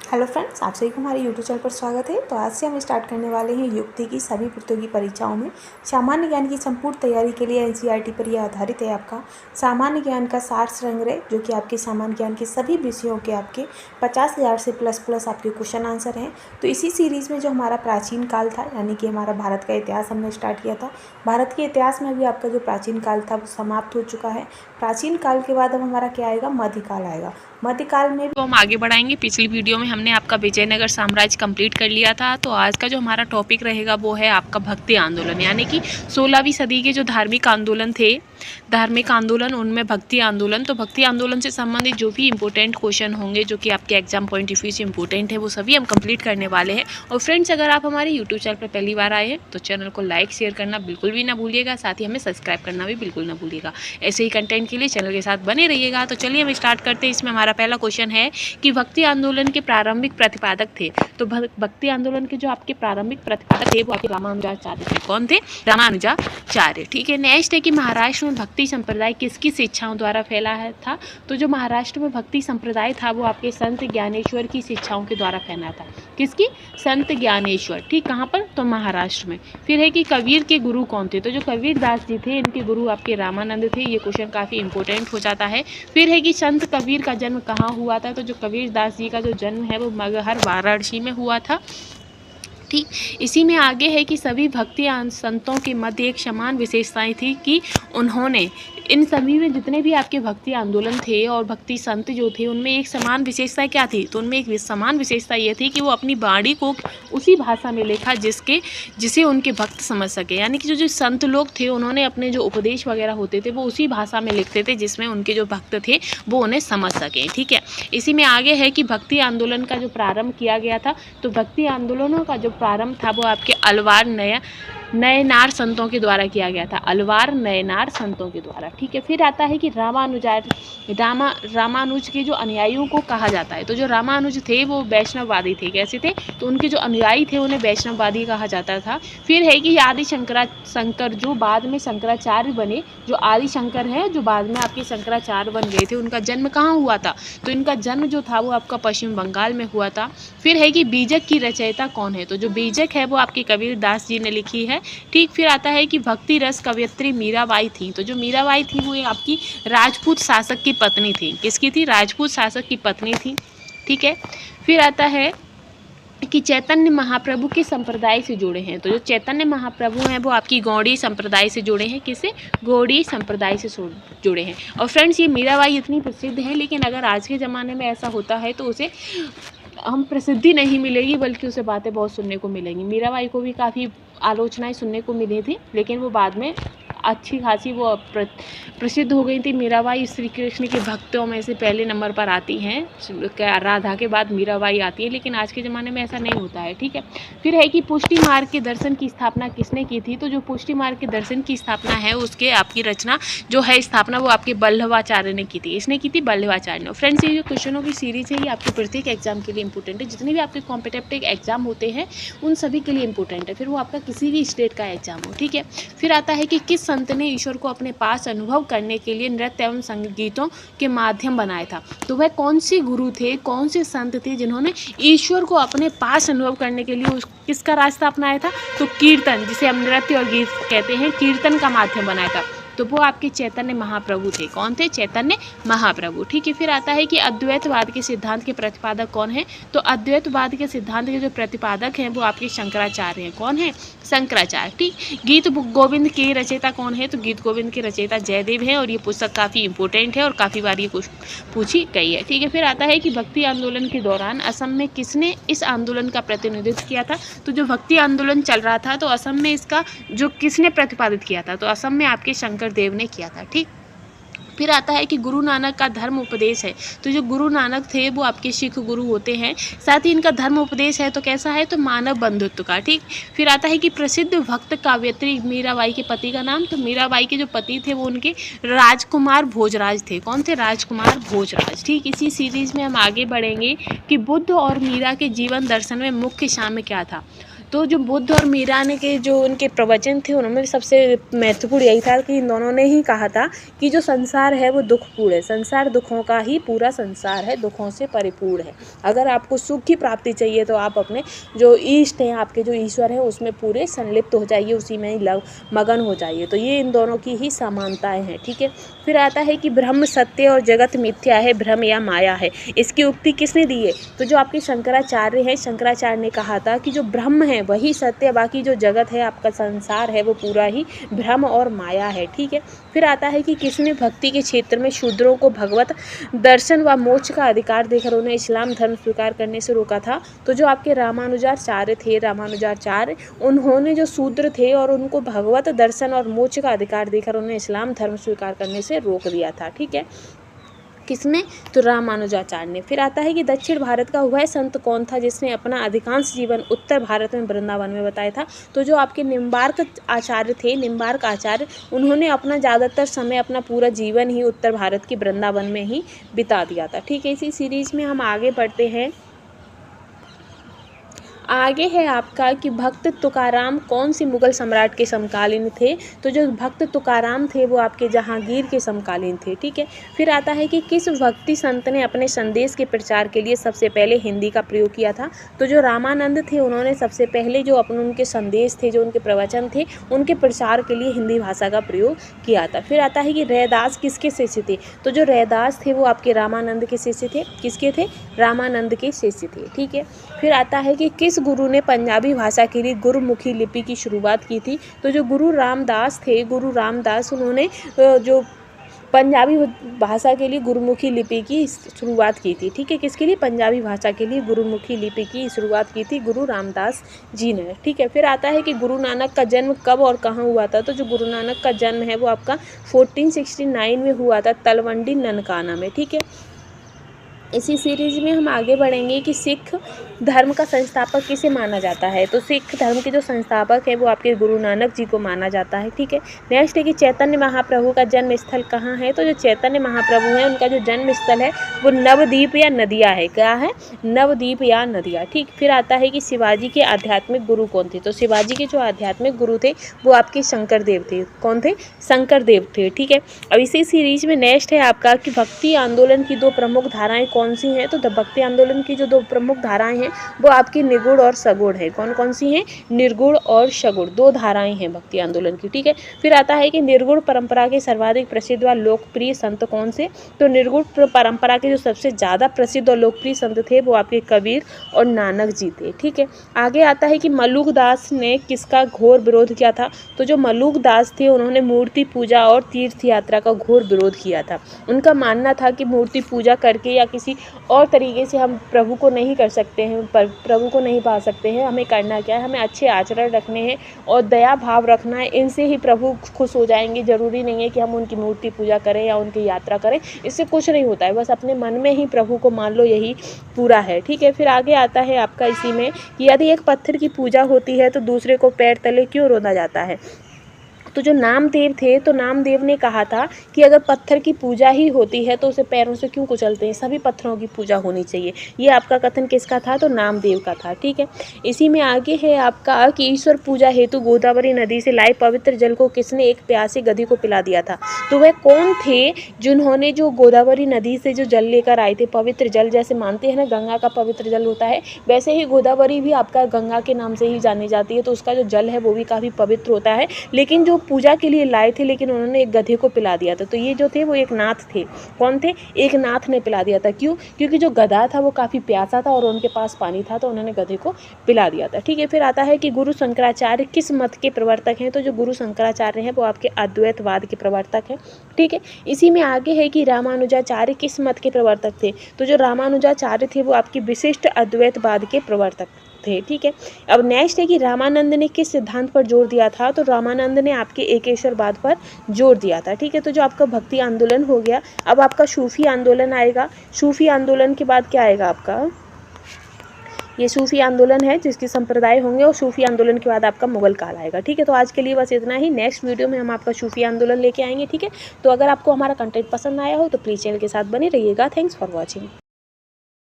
Hello friends, आप सभी को हमारे यूट्यूब चैनल पर स्वागत है। तो आज से हम स्टार्ट करने वाले हैं युक्ति की सभी प्रतियोगी परीक्षाओं में सामान्य ज्ञान की संपूर्ण तैयारी के लिए एनसीईआरटी पर यह आधारित है। आपका सामान्य ज्ञान का सार संग्रह, जो कि आपके सामान्य ज्ञान के सभी विषयों के आपके 50,000 से प्लस आपके क्वेश्चन आंसर हैं। तो इसी सीरीज़ में जो हमारा प्राचीन काल था, यानी कि हमारा भारत का इतिहास हमने स्टार्ट किया था। भारत के इतिहास में भी आपका जो प्राचीन काल था वो समाप्त हो चुका है। प्राचीन काल के बाद अब हमारा क्या आएगा, मध्यकाल आएगा। मध्यकाल में तो हम आगे बढ़ाएंगे। पिछली वीडियो में हमने आपका विजयनगर साम्राज्य कंप्लीट कर लिया था। तो आज का जो हमारा टॉपिक रहेगा वो है आपका भक्ति आंदोलन, यानी कि 16वीं सदी के जो धार्मिक आंदोलन थे, धार्मिक आंदोलन, उनमें भक्ति आंदोलन। तो भक्ति आंदोलन से संबंधित जो भी इंपॉर्टेंट क्वेश्चन होंगे, जो कि आपके एग्जाम पॉइंट ऑफ व्यू से इंपॉर्टेंट है, वो सभी हम कंप्लीट करने वाले हैं। और फ्रेंड्स, अगर आप हमारे यूट्यूब चैनल पर पहली बार आए हैं तो चैनल को लाइक शेयर करना बिल्कुल भी ना भूलिएगा, साथ ही हमें सब्सक्राइब करना भी बिल्कुल ना भूलिएगा। ऐसे ही कंटेंट के लिए चैनल के साथ बने रहिएगा। तो चलिए हम स्टार्ट करते हैं। इसमें हमारा पहला क्वेश्चन है कि भक्ति आंदोलन के प्रारंभिक प्रतिपादक थे। तो भक्ति आंदोलन के जो आपके प्रारंभिक प्रतिपादक थे वो आपके रामानुजाचार्य थे। कौन थे? रामानुजाचार्य। ठीक है। नेक्स्ट है कि महाराष्ट्र में भक्ति संप्रदाय किसकी शिक्षाओं द्वारा फैला है था? तो जो महाराष्ट्र में भक्ति संप्रदाय था वो आपके संत ज्ञानेश्वर की शिक्षाओं के द्वारा फैला था। किसकी? संत ज्ञानेश्वर। ठीक, कहाँ पर? तो महाराष्ट्र में। फिर है कि कबीर के गुरु कौन थे? तो जो कबीर दास जी थे, इनके गुरु आपके रामानंद थे। ये क्वेश्चन काफ़ी इंपॉर्टेंट हो जाता है। फिर है कि संत कबीर का जन्म कहाँ हुआ था? तो जो कबीर दास जी का जो जन्म है वो मगहर वाराणसी में हुआ था। ठीक, इसी में आगे है कि सभी भक्ति संतों के मध्य एक समान विशेषताएं थी कि उन्होंने, इन सभी में जितने भी आपके भक्ति आंदोलन थे और भक्ति संत जो थे, उनमें एक समान विशेषता क्या थी? तो उनमें एक समान विशेषता ये थी कि वो अपनी वाणी को उसी भाषा में लिखा जिसे उनके भक्त समझ सके। यानी कि जो संत लोग थे उन्होंने अपने जो उपदेश वगैरह होते थे वो उसी भाषा में लिखते थे जिसमें उनके जो भक्त थे वो उन्हें समझ सके। ठीक है। इसी में आगे है कि भक्ति आंदोलन का जो प्रारंभ किया गया था, तो भक्ति आंदोलनों का जो प्रारंभ था वो आपके अलवार नयनार संतों के द्वारा किया गया था। अलवार नयनार संतों के द्वारा। ठीक है। फिर आता है कि रामानुज के जो अनुयायियों को कहा जाता है। तो जो रामानुज थे वो वैष्णववादी थे। कैसे थे? तो उनके जो अनुयायी थे उन्हें वैष्णववादी कहा जाता था। फिर है कि आदि शंकर जो बाद में शंकराचार्य बने, जो आदि शंकर हैं जो बाद में आपके शंकराचार्य बन गए थे, उनका जन्म कहाँ हुआ था? तो इनका जन्म जो था वो आपका पश्चिम बंगाल में हुआ था। फिर है कि बीजक की रचयिता कौन है? तो जो बीजक है वो आपके कबीर दास जी ने लिखी है। ठीक। फिर आता है कि भक्ति रस कवयित्री मीराबाई थी। तो जो मीराबाई थी वो आपकी राजपूत शासक की पत्नी थी। किसकी थी? राजपूत शासक की पत्नी थी। ठीक है। फिर आता है कि चैतन्य महाप्रभु के संप्रदाय से जुड़े हैं। तो जो चैतन्य महाप्रभु हैं वो आपकी गौड़ी संप्रदाय से जुड़े हैं। किससे? गौड़ी संप्रदाय से जुड़े हैं। और फ्रेंड्स, ये मीराबाई इतनी प्रसिद्ध है, लेकिन अगर आज के ज़माने में ऐसा होता है तो उसे हम प्रसिद्धि नहीं मिलेगी, बल्कि उसे बातें बहुत सुनने को मिलेंगी। मीराबाई को भी काफ़ी आलोचनाएं सुनने को मिली थी, लेकिन वो बाद में अच्छी खासी वो प्रसिद्ध हो गई थी। मीराबाई श्री कृष्ण के भक्तों में से पहले नंबर पर आती हैं। राधा के बाद मीराबाई आती है, लेकिन आज के ज़माने में ऐसा नहीं होता है। ठीक है। फिर है कि पुष्टि मार्ग के दर्शन की स्थापना किसने की थी? तो जो पुष्टि मार्ग के दर्शन की स्थापना है उसके आपकी रचना जो है, स्थापना, वो आपके वल्लभाचार्य ने की थी। इसने की थी वल्लभाचार्य ने। फ्रेंड्स, ये जो क्वेश्चनों की सीरीज़ है ये आपके प्रत्येक एग्जाम के लिए इंपॉर्टेंट है। जितने भी आपके कॉम्पिटिटिव एग्जाम होते हैं उन सभी के लिए इंपॉर्टेंट है, फिर वो आपका किसी भी स्टेट का एग्जाम हो। ठीक है। फिर आता है कि किस संत ने ईश्वर को अपने पास अनुभव करने के लिए नृत्य एवं संगीतों के माध्यम बनाया था? तो वह कौन से गुरु थे, कौन से संत थे जिन्होंने ईश्वर को अपने पास अनुभव करने के लिए किसका रास्ता अपनाया था? तो कीर्तन, जिसे हम नृत्य और गीत कहते हैं, कीर्तन का माध्यम बनाया था। तो वो आपके चैतन्य महाप्रभु थे। कौन थे? चैतन्य महाप्रभु। ठीक है। फिर आता है कि अद्वैतवाद के सिद्धांत के प्रतिपादक कौन है? तो अद्वैतवाद के सिद्धांत के जो प्रतिपादक हैं वो आपके शंकराचार्य हैं। कौन है? शंकराचार्य। ठीक। गीत गोविंद के रचयिता कौन है? तो गीत गोविंद के रचयिता जयदेव हैं, और ये पुस्तक काफ़ी इंपॉर्टेंट है और काफ़ी बार ये पूछी गई है। ठीक है। फिर आता है कि भक्ति आंदोलन के दौरान असम में किसने इस आंदोलन का प्रतिनिधित्व किया था? तो जो भक्ति आंदोलन चल रहा था तो असम में इसका जो किसने प्रतिपादित किया था? तो असम में आपके शंकर देव ने किया था। ठीक। फिर आता है कि गुरु नानक का धर्म उपदेश है। तो जो गुरु नानक थे वो आपके सिख गुरु होते हैं, साथ ही इनका धर्म उपदेश है तो कैसा है? तो मानव बंधुत्व का। ठीक। फिर आता है कि प्रसिद्ध भक्त काव्यत्री मीराबाई के पति का नाम? तो मीराबाई के जो पति थे वो उनके राजकुमार भोजराज थे। कौन थे? राजकुमार भोजराज। ठीक। इसी सीरीज में हम आगे बढ़ेंगे कि बुद्ध और मीरा के जीवन दर्शन में मुख्य साम्य क्या था। तो जो बुद्ध और मीरा ने के जो उनके प्रवचन थे उनमें सबसे महत्वपूर्ण यही था कि इन दोनों ने ही कहा था कि जो संसार है वो दुखपूर्ण है, संसार दुखों का ही पूरा संसार है, दुखों से परिपूर्ण है। अगर आपको सुख की प्राप्ति चाहिए तो आप अपने जो इष्ट हैं, आपके जो ईश्वर हैं, उसमें पूरे संलिप्त हो जाइए, उसी में ही मगन हो जाइए। तो ये इन दोनों की ही समानताएं हैं, ठीक है। फिर आता है कि ब्रह्म सत्य और जगत मिथ्या है, भ्रम या माया है। इसकी उक्ति किसने दी है? तो जो आपके शंकराचार्य हैं, शंकराचार्य ने कहा था कि जो ब्रह्म है वही सत्य, बाकी जो जगत है, आपका संसार है, वो पूरा ही भ्रम और माया है, ठीक है। फिर आता है कि किसने भक्ति के क्षेत्र में शूद्रों को भगवत दर्शन व मोक्ष का अधिकार देकर उन्हें इस्लाम धर्म स्वीकार करने से रोका था? तो जो आपके रामानुजाचार्य थे, रामानुजाचार्य, उन्होंने जो शूद्र थे और उनको भगवत दर्शन और मोक्ष का अधिकार देकर उन्हें इस्लाम धर्म स्वीकार करने से रोक दिया था, ठीक है। किसने? तो रामानुजाचार्य ने। फिर आता है कि दक्षिण भारत का वह संत कौन था जिसने अपना अधिकांश जीवन उत्तर भारत में वृंदावन में बताया था? तो जो आपके निम्बार्क आचार्य थे, निम्बार्क आचार्य, उन्होंने अपना ज़्यादातर समय, अपना पूरा जीवन ही उत्तर भारत के वृंदावन में ही बिता दिया था, ठीक है। इसी सीरीज में हम आगे बढ़ते हैं। आगे है आपका कि भक्त तुकाराम कौन सी मुगल सम्राट के समकालीन थे? तो जो भक्त तुकाराम थे वो आपके जहांगीर के समकालीन थे, ठीक है। फिर आता है कि किस भक्ति संत ने अपने संदेश के प्रचार के लिए सबसे पहले हिंदी का प्रयोग किया था? तो जो रामानंद थे, उन्होंने सबसे पहले जो अपने उनके संदेश थे, जो उनके प्रवचन थे, उनके प्रचार के लिए हिंदी भाषा का प्रयोग किया था। फिर आता है कि रैदास किसके शिष्य थे? तो जो रैदास थे वो आपके रामानंद के शिष्य थे। किसके थे? रामानंद के शिष्य थे, ठीक है। फिर आता है कि किस गुरु ने पंजाबी भाषा के लिए गुरुमुखी लिपि की शुरुआत की थी? तो जो गुरु रामदास थे, गुरु रामदास, उन्होंने जो पंजाबी भाषा के लिए गुरुमुखी लिपि की शुरुआत की थी, ठीक है। किसके लिए? पंजाबी भाषा के लिए गुरुमुखी लिपि की शुरुआत की थी गुरु रामदास जी ने, ठीक है। फिर आता है कि गुरु नानक का जन्म कब और कहाँ हुआ था? तो जो गुरु नानक का जन्म है वो आपका 1469 में हुआ था, तलवंडी ननकाना में, ठीक है। इसी सीरीज में हम आगे बढ़ेंगे कि सिख धर्म का संस्थापक किसे माना जाता है? तो सिख धर्म के जो संस्थापक है वो आपके गुरु नानक जी को माना जाता है, ठीक है। नेक्स्ट है कि चैतन्य महाप्रभु का जन्म स्थल कहाँ है? तो जो चैतन्य महाप्रभु है उनका जो जन्म स्थल है वो नवद्वीप या नदिया है। क्या है? नवद्वीप या नदिया, ठीक। फिर आता है कि शिवाजी के आध्यात्मिक गुरु कौन थे? तो शिवाजी के जो आध्यात्मिक गुरु थे वो आपके शंकरदेव थे। कौन थे? शंकरदेव थे, ठीक है। अब इसी सीरीज में नेक्स्ट है आपका कि भक्ति आंदोलन की दो प्रमुख धाराएं कौन सी हैं? तो भक्ति आंदोलन की जो दो प्रमुख धाराएं हैं वो आपकी निर्गुण और सगुण है। कौन कौन सी हैं? निर्गुण और सगुण, दो धाराएं हैं भक्ति आंदोलन की, ठीक है। फिर आता है कि निर्गुण परंपरा के सर्वाधिक प्रसिद्ध व लोकप्रिय संत कौन से? तो निर्गुण परंपरा के जो सबसे ज़्यादा प्रसिद्ध और लोकप्रिय संत थे वो आपके कबीर और नानक जी थे, ठीक है। आगे आता है कि मलुकदास ने किसका घोर विरोध किया था? तो जो मलुकदास थे उन्होंने मूर्ति पूजा और तीर्थ यात्रा का घोर विरोध किया था। उनका मानना था कि मूर्ति पूजा करके या किसी और तरीके से हम प्रभु को नहीं कर सकते हैं, प्रभु को नहीं पा सकते हैं। हमें करना क्या है? हमें अच्छे आचरण रखने हैं और दया भाव रखना है, इनसे ही प्रभु खुश हो जाएंगे। ज़रूरी नहीं है कि हम उनकी मूर्ति पूजा करें या उनकी यात्रा करें, इससे कुछ नहीं होता है। बस अपने मन में ही प्रभु को मान लो, यही पूरा है, ठीक है। फिर आगे आता है आपका इसी में कि यदि एक पत्थर की पूजा होती है तो दूसरे को पैर तले क्यों रौंदा जाता है? तो जो नामदेव थे, तो नामदेव ने कहा था कि अगर पत्थर की पूजा ही होती है तो उसे पैरों से क्यों कुचलते हैं, सभी पत्थरों की पूजा होनी चाहिए। ये आपका कथन किसका था? तो नामदेव का था, ठीक है। इसी में आगे है आपका कि ईश्वर पूजा हेतु गोदावरी नदी से लाए पवित्र जल को किसने एक प्यासी गधी को पिला दिया था? तो वह कौन थे जिन्होंने जो गोदावरी नदी से जो जल लेकर आए थे, पवित्र जल, जैसे मानते हैं ना गंगा का पवित्र जल होता है, वैसे ही गोदावरी भी आपका गंगा के नाम से ही जानी जाती है। तो उसका जो जल है वो भी काफ़ी पवित्र होता है, लेकिन जो पूजा के लिए लाए थे लेकिन उन्होंने एक गधे को पिला दिया था। तो ये जो थे वो एक नाथ थे। कौन थे? एक नाथ ने पिला दिया था। क्यों? क्योंकि जो गधा था वो काफ़ी प्यासा था और उनके पास पानी था, तो उन्होंने गधे को पिला दिया था, ठीक है। फिर आता है कि गुरु शंकराचार्य किस मत के प्रवर्तक हैं? तो जो गुरु शंकराचार्य हैं वो आपके अद्वैतवाद के प्रवर्तक हैं, ठीक है। इसी में आगे है कि रामानुजाचार्य किस मत के प्रवर्तक थे? तो जो रामानुजाचार्य थे वो आपकी विशिष्ट अद्वैतवाद के प्रवर्तक थे, ठीक है। अब नेक्स्ट है कि रामानंद ने किस सिद्धांत पर जोर दिया था? तो रामानंद ने आपके एकेश्वरवाद पर जोर दिया था, ठीक है। तो जो आपका भक्ति आंदोलन हो गया, अब आपका सूफी आंदोलन आएगा। सूफी आंदोलन के बाद क्या आएगा आपका? ये सूफी आंदोलन है जिसके संप्रदाय होंगे, और सूफी आंदोलन के बाद आपका मुगल काल आएगा, ठीक है। तो आज के लिए बस इतना ही। नेक्स्ट वीडियो में हम आपका सूफी आंदोलन लेके आएंगे, ठीक है। तो अगर आपको हमारा कंटेंट पसंद आया हो तो प्लीज़ चैनल के साथ बने रहिएगा। Thanks for watching.